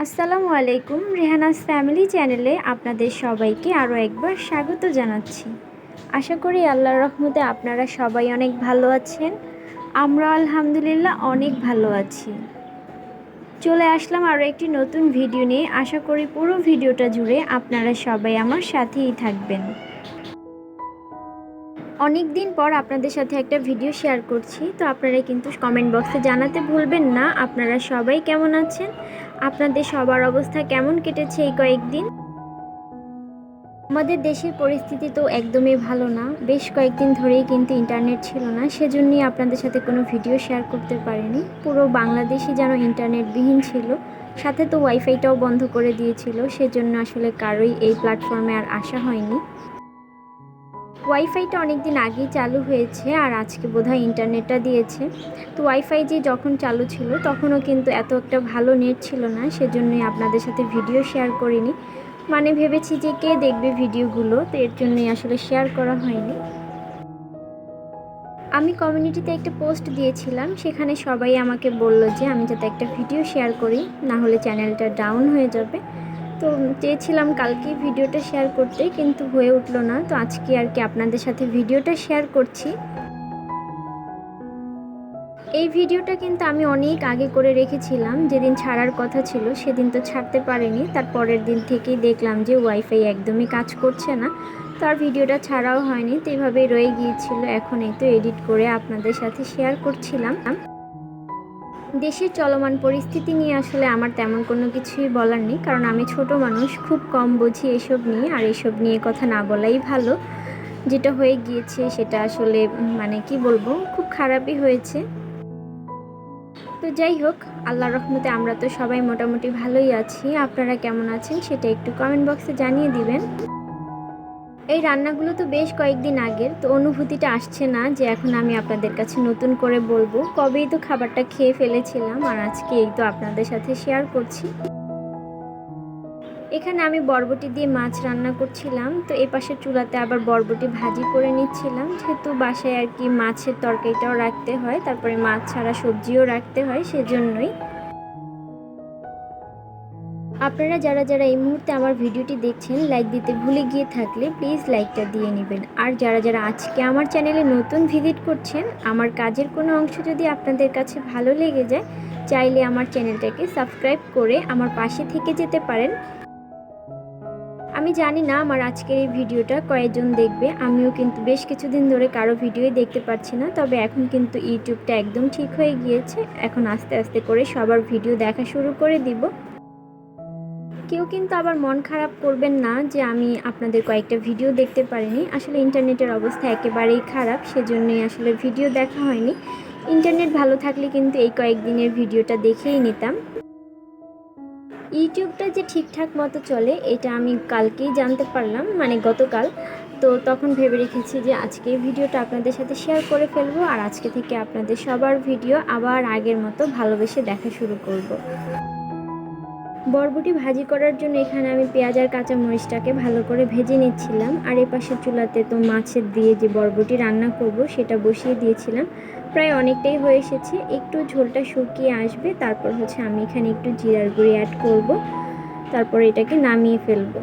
আসসালামু আলাইকুম। রেহানাস ফ্যামিলি চ্যানেলে আপনাদের সবাইকে আরও একবার স্বাগত জানাচ্ছি। আশা করি আল্লাহর রহমতে আপনারা সবাই অনেক ভালো আছেন। আমরা আলহামদুলিল্লাহ অনেক ভালো আছি। চলে আসলাম আরও একটি নতুন ভিডিও নিয়ে। আশা করি পুরো ভিডিওটা জুড়ে আপনারা সবাই আমার সাথেই থাকবেন। অনেক দিন পর আপনাদের সাথে একটা ভিডিও শেয়ার করছি, তো আপনারা কিন্তু কমেন্ট বক্সে জানাতে ভুলবেন না আপনারা সবাই কেমন আছেন, আপনাদের সবার অবস্থা কেমন কেটেছে এই কয়েকদিন। আমাদের দেশের পরিস্থিতি তো একদমই ভালো না। বেশ কয়েকদিন ধরেই কিন্তু ইন্টারনেট ছিল না, সেজন্যই আপনাদের সাথে কোনো ভিডিও শেয়ার করতে পারিনি। পুরো বাংলাদেশই যেন ইন্টারনেটবিহীন ছিল, সাথে তো ওয়াইফাইটাও বন্ধ করে দিয়েছিল, সেজন্য আসলে কারোই এই প্ল্যাটফর্মে আর আসা হয়নি। ওয়াইফাইটা অনেক দিন আগেই চালু হয়েছে, আর আজকে বোধহয় ইন্টারনেটটা দিয়েছে। তো ওয়াইফাই যে যখন চালু ছিল তখনও কিন্তু এত একটা ভালো নেট ছিল না, সেজন্যই আপনাদের সাথে ভিডিও শেয়ার করিনি। মানে ভেবেছি যে কে দেখবে ভিডিওগুলো, তো এর জন্যই আসলে শেয়ার করা হয়নি। আমি কমিউনিটিতে একটা পোস্ট দিয়েছিলাম, সেখানে সবাই আমাকে বলল যে আমি যাতে একটা ভিডিও শেয়ার করি, না হলে চ্যানেলটা ডাউন হয়ে যাবে। তো চেয়েছিলাম কালকেই ভিডিওটা শেয়ার করতে, কিন্তু হয়ে উঠলো না। তো আজকে আর কি আপনাদের সাথে ভিডিওটা শেয়ার করছি। এই ভিডিওটা কিন্তু আমি অনেক আগে করে রেখেছিলাম, যেদিন ছাড়ার কথা ছিল সেদিন তো ছাড়তে পারিনি। তার পরের দিন থেকেই দেখলাম যে ওয়াইফাই একদমই কাজ করছে না, তো আর ভিডিওটা ছাড়াও হয়নি, তো এইভাবেই রয়ে গিয়েছিল। এখন এই তো এডিট করে আপনাদের সাথে শেয়ার করছিলাম। দেশের চলমান পরিস্থিতি নিয়ে আসলে আমার তেমন কোনো কিছুই বলার নেই, কারণ আমি ছোট মানুষ, খুব কম বুঝি এসব নিয়ে, আর এসব নিয়ে কথা না বলাই ভালো। যেটা হয়ে গিয়েছে সেটা আসলে মানে কি বলবো, খুব খারাপই হয়েছে। তো যাই হোক, আল্লাহর রহমতে আমরা তো সবাই মোটামুটি ভালোই আছি। আপনারা কেমন আছেন সেটা একটু কমেন্ট বক্সে জানিয়ে দিবেন। এই রান্নাগুলো তো বেশ কয়েকদিন আগের, তো অনুভূতিটা আসছে না যে এখন আমি আপনাদের কাছে নতুন করে বলবো। কবেই তো খাবারটা খেয়ে ফেলেছিলাম, আর আজকে এই তো আপনাদের সাথে শেয়ার করছি। এখানে আমি বরবটি দিয়ে মাছ রান্না করছিলাম, তো এই পাশের চুলাতে আবার বরবটি ভাজি করে নিচ্ছিলাম, যেহেতু বাসায় আর কি মাছের তরকারিটাও রাখতে হয়, তারপরে মাছ ছাড়া সবজিও রাখতে হয়, সেজন্যই। আপনারা যারা যারা এই মুহূর্তে আমার ভিডিওটি দেখছেন, লাইক দিতে ভুলে গিয়ে থাকলে প্লিজ লাইকটা দিয়ে নেবেন। আর যারা যারা আজকে আমার চ্যানেলে নতুন ভিজিট করছেন, আমার কাজের কোনো অংশ যদি আপনাদের কাছে ভালো লেগে যায়, চাইলে আমার চ্যানেলটাকে সাবস্ক্রাইব করে আমার পাশে থেকে যেতে পারেন। আমি জানি না আমার আজকের এই ভিডিওটা কয়েকজন দেখবে, আমিও কিন্তু বেশ কিছুদিন ধরে কারো ভিডিওই দেখতে পাচ্ছি না। তবে এখন কিন্তু ইউটিউবটা একদম ঠিক হয়ে গিয়েছে, এখন আস্তে আস্তে করে সবার ভিডিও দেখা শুরু করে দিব। কেউ কিন্তু আবার মন খারাপ করবেন না যে আমি আপনাদের কয়েকটা ভিডিও দেখতে পারিনি। আসলে ইন্টারনেটের অবস্থা একেবারেই খারাপ, সেজন্যই আসলে ভিডিও দেখা হয়নি। ইন্টারনেট ভালো থাকলে কিন্তু এই কয়েকদিনের ভিডিওটা দেখেই নিতাম। ইউটিউবটা যে ঠিকঠাক মতো চলে এটা আমি কালকেই জানতে পারলাম, মানে গতকাল। তো তখন ভেবে রেখেছি যে আজকে এই ভিডিওটা আপনাদের সাথে শেয়ার করে ফেলবো, আর আজকে থেকে আপনাদের সবার ভিডিও আবার আগের মতো ভালোবেসে দেখা শুরু করব। বরবটি ভাজি করার জন্য এখানে আমি পেঁয়াজ আর কাঁচামরিচটাকে ভালো করে ভেজে নিচ্ছিলাম, আর এ পাশের চুলাতে তো মাছের দিয়ে যে বরবটি রান্না করব সেটা বসিয়ে দিয়েছিলাম। প্রায় অনেকটাই হয়ে এসেছে, একটু ঝোলটা শুকিয়ে আসবে, তারপর হচ্ছে আমি এখানে একটু জিরার গুঁড়ি অ্যাড করব, তারপর এটাকে নামিয়ে ফেলবো।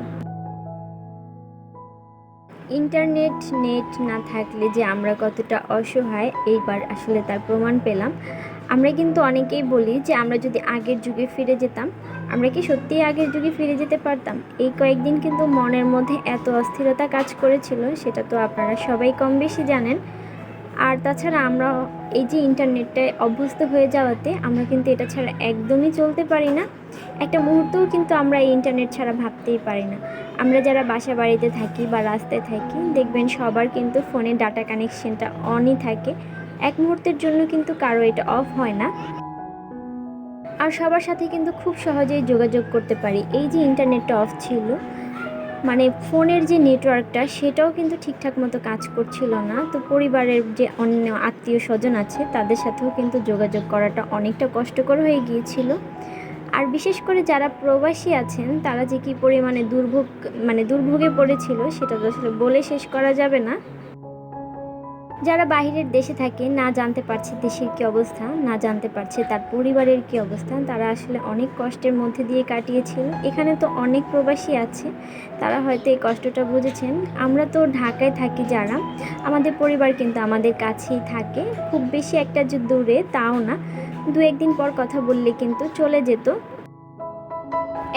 ইন্টারনেট নেট না থাকলে যে আমরা কতটা অসহায়, এইবার আসলে তার প্রমাণ পেলাম। আমরা কিন্তু অনেকেই বলি যে আমরা যদি আগের যুগে ফিরে যেতাম, আমরা কি সত্যিই আগের যুগে ফিরে যেতে পারতাম? এই কয়েকদিন কিন্তু মনের মধ্যে এত অস্থিরতা কাজ করেছিল, সেটা তো আপনারা সবাই কম বেশি জানেন। আর তাছাড়া আমরা এই যে ইন্টারনেটটায় অভ্যস্ত হয়ে যাওয়াতে আমরা কিন্তু এটা ছাড়া একদমই চলতে পারি না। একটা মুহূর্তও কিন্তু আমরা এই ইন্টারনেট ছাড়া ভাবতেই পারি না। আমরা যারা বাসা বাড়িতে থাকি বা রাস্তায় থাকি, দেখবেন সবার কিন্তু ফোনে ডাটা কানেকশনটা অনই থাকে। এক মুহূর্তের জন্য কিন্তু কারো এটা অফ হয় না, আর সবার সাথে কিন্তু খুব সহজেই যোগাযোগ করতে পারি। এই যে ইন্টারনেটটা অফ ছিল, মানে ফোনের যে নেটওয়ার্কটা সেটাও কিন্তু ঠিকঠাক মতো কাজ করছিল না। তো পরিবারের যে অন্য আত্মীয় স্বজন আছে তাদের সাথেও কিন্তু যোগাযোগ করাটা অনেকটা কষ্টকর হয়ে গিয়েছিল। আর বিশেষ করে যারা প্রবাসী আছেন তারা যে কী পরিমাণে দুর্ভোগে পড়েছিল সেটা তো আসলে বলে শেষ করা যাবে না। যারা বাহিরের দেশে থাকে না জানতে পারছে দেশের কী অবস্থা, না জানতে পারছে তার পরিবারের কী অবস্থা, তারা আসলে অনেক কষ্টের মধ্যে দিয়ে কাটিয়েছিল। এখানে তো অনেক প্রবাসী আছে, তারা হয়তো এই কষ্টটা বুঝেছেন। আমরা তো ঢাকায় থাকি যারা, আমাদের পরিবার কিন্তু আমাদের কাছেই থাকে, খুব বেশি একটা যে দূরে তাও না, দু একদিন পর কথা বললে কিন্তু চলে যেত।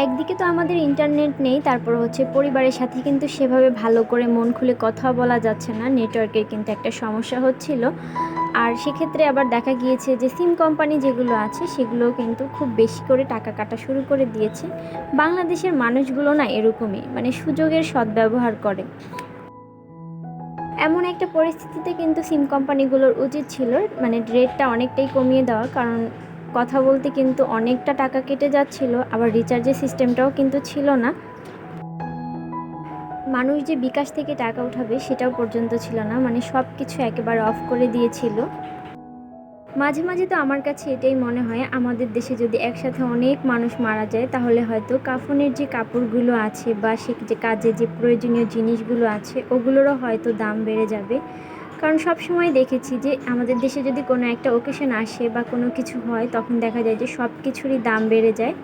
একদিকে তো আমাদের ইন্টারনেট নেই, তারপর হচ্ছে পরিবারের সাথে কিন্তু সেভাবে ভালো করে মন খুলে কথা বলা যাচ্ছে না, নেটওয়ার্কের কিন্তু একটা সমস্যা হচ্ছিল। আর সেক্ষেত্রে আবার দেখা গিয়েছে যে সিম কোম্পানি যেগুলো আছে সেগুলো কিন্তু খুব বেশি করে টাকা কাটা শুরু করে দিয়েছে। বাংলাদেশের মানুষগুলো না এরকমই, মানে সুযোগের সদ্ব্যবহার করে। এমন একটা পরিস্থিতিতে কিন্তু সিম কোম্পানিগুলোর উচিত ছিল মানে রেটটা অনেকটাই কমিয়ে দেওয়া, কারণ কথা বলতে কিন্তু অনেকটা টাকা কেটে যাচ্ছিল, আবার রিচার্জের সিস্টেমটাও কিন্তু ছিল না। মানুষ যে বিকাশ থেকে টাকা উঠাবে সেটাও পর্যন্ত ছিল না, মানে সব কিছু একেবারে অফ করে দিয়েছিল। মাঝে মাঝে তো আমার কাছে এটাই মনে হয়, আমাদের দেশে যদি একসাথে অনেক মানুষ মারা যায় তাহলে হয়তো কাফনের যে কাপড়গুলো আছে বা সে যে কাজে যে প্রয়োজনীয় জিনিসগুলো আছে ওগুলোরও হয়তো দাম বেড়ে যাবে। কারণ সব সময় দেখেছি যে আমাদের দেশে যদি কোনো একটা ওকেশন আসে বা কোনো কিছু হয় তখন দেখা যায় যে সব কিছুরই দাম বেড়ে যায়।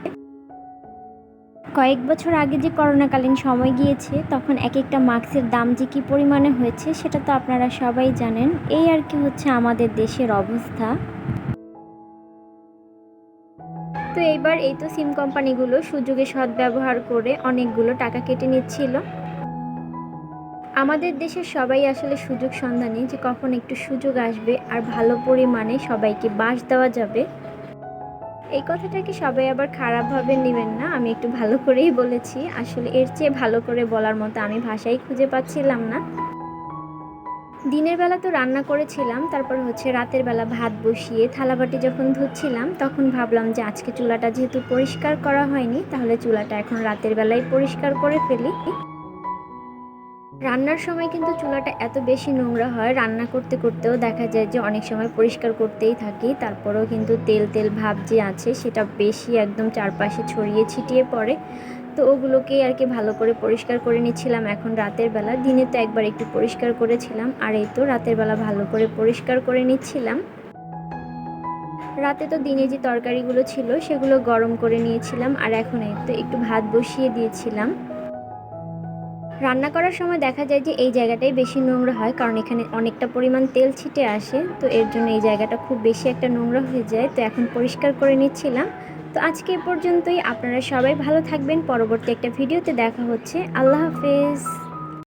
কয়েক বছর আগে যে করোনাকালীন সময় গিয়েছে তখন এক একটা মাস্কের দাম যে কী পরিমাণে হয়েছে সেটা তো আপনারা সবাই জানেন। এই আর কি হচ্ছে আমাদের দেশের অবস্থা। তো এইবার এই তো সিম কোম্পানিগুলো সুযোগে সদ্ব্যবহার করে অনেকগুলো টাকা কেটে নিচ্ছিল। আমাদের দেশের সবাই আসলে সুযোগ সন্ধানী, যে কখন একটু সুযোগ আসবে আর ভালো পরিমাণে সবাইকে বাস দেওয়া যাবে। এই কথাটাকে সবাই আবার খারাপভাবে নেবেন না, আমি একটু ভালো করেই বলেছি, আসলে এর চেয়ে ভালো করে বলার মতো আমি ভাষাই খুঁজে পাচ্ছিলাম না। দিনের বেলা তো রান্না করেছিলাম, তারপর হচ্ছে রাতের বেলা ভাত বসিয়ে থালাবাটি যখন ধুচ্ছিলাম তখন ভাবলাম যে আজকে চুলাটা যেহেতু পরিষ্কার করা হয়নি তাহলে চুলাটা এখন রাতের বেলায় পরিষ্কার করে ফেলি। রান্নার সময় কিন্তু চুলাটা এত বেশি নোংরা হয়, রান্না করতে করতেও দেখা যায় যে অনেক সময় পরিষ্কার করতেই থাকি, তারপরেও কিন্তু তেল তেল ভাব যে আছে সেটা বেশি একদম চারপাশে ছড়িয়ে ছিটিয়ে পড়ে। তো ওগুলোকেই আর কি ভালো করে পরিষ্কার করে নিচ্ছিলাম এখন রাতের বেলা। দিনে তো একবার একটু পরিষ্কার করেছিলাম, আর এই তো রাতের বেলা ভালো করে পরিষ্কার করে নিচ্ছিলাম। রাতে তো দিনে যে তরকারিগুলো ছিল সেগুলো গরম করে নিয়েছিলাম, আর এখন এই তো একটু ভাত বসিয়ে দিয়েছিলাম। রান্না করার সময় দেখা যায় যে এই জায়গাটাই বেশি নোংরা হয়, কারণ এখানে অনেকটা পরিমাণ তেল ছিটে আসে, তো এর জন্য এই জায়গাটা খুব বেশি একটা নোংরা হয়ে যায়। তো এখন পরিষ্কার করে নিচ্ছিলাম। তো আজকে এ পর্যন্তই, আপনারা সবাই ভালো থাকবেন, পরবর্তী একটা ভিডিওতে দেখা হচ্ছে। আল্লাহ হাফেজ।